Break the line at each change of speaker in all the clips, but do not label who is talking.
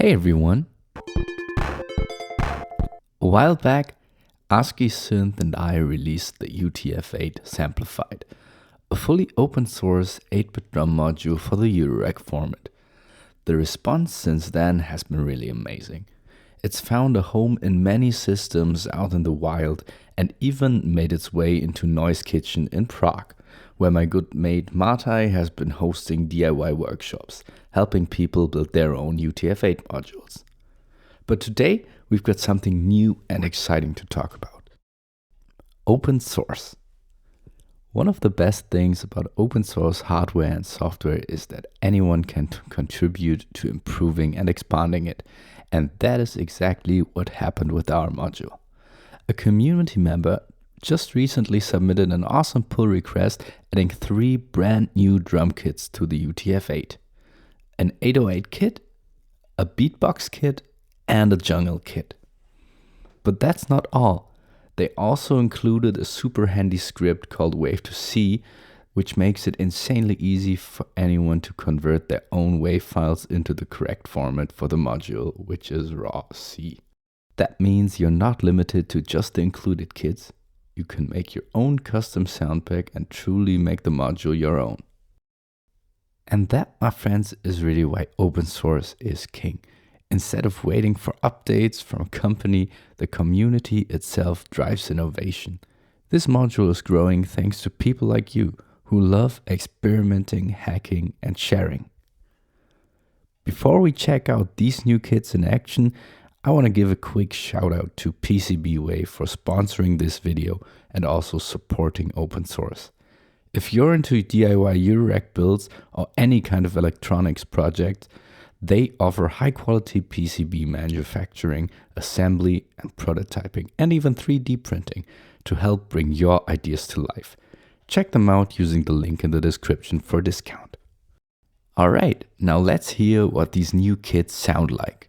Hey everyone! A while back, ASCII Synth and I released the UTF-8 SAMPLIFIED, a fully open source 8-bit drum module for the Eurorack format. The response since then has been really amazing. It's found a home in many systems out in the wild and even made its way into Noise Kitchen in Prague, where my good mate Martaj has been hosting DIY workshops, helping people build their own UTF-8 modules. But today, we've got something new and exciting to talk about. Open source. One of the best things about open source hardware and software is that anyone can contribute to improving and expanding it, and that is exactly what happened with our module. A community member just recently submitted an awesome pull request adding 3 brand new drum kits to the UTF-8. An 808 kit, a Beatbox kit, and a jungle kit. But that's not all. They also included a super handy script called Wave to C, which makes it insanely easy for anyone to convert their own wave files into the correct format for the module, which is raw C. That means you're not limited to just the included kits. You can make your own custom sound pack and truly make the module your own. And that, my friends, is really why open source is king. Instead of waiting for updates from a company, the community itself drives innovation. This module is growing thanks to people like you who love experimenting, hacking, and sharing. Before we check out these new kits in action, I want to give a quick shout out to PCBWay for sponsoring this video and also supporting open source. If you're into DIY Eurorack builds or any kind of electronics project, they offer high quality PCB manufacturing, assembly and prototyping, and even 3D printing to help bring your ideas to life. Check them out using the link in the description for a discount. Alright, now let's hear what these new kits sound like.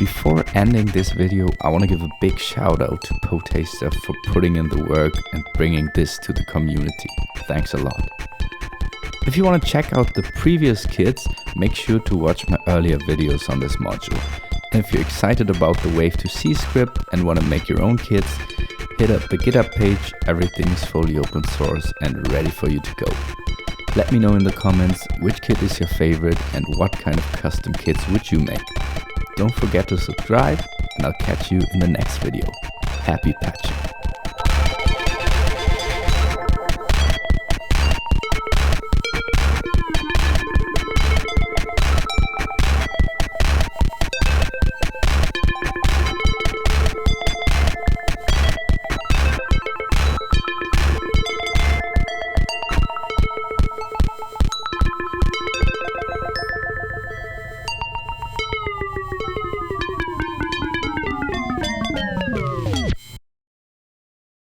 Before ending this video, I want to give a big shout out to Poetaster for putting in the work and bringing this to the community. Thanks a lot. If you want to check out the previous kits, make sure to watch my earlier videos on this module. And if you're excited about the Wave to C script and want to make your own kits, hit up the GitHub page. Everything is fully open source and ready for you to go. Let me know in the comments which kit is your favorite and what kind of custom kits would you make. Don't forget to subscribe, and I'll catch you in the next video. Happy patching!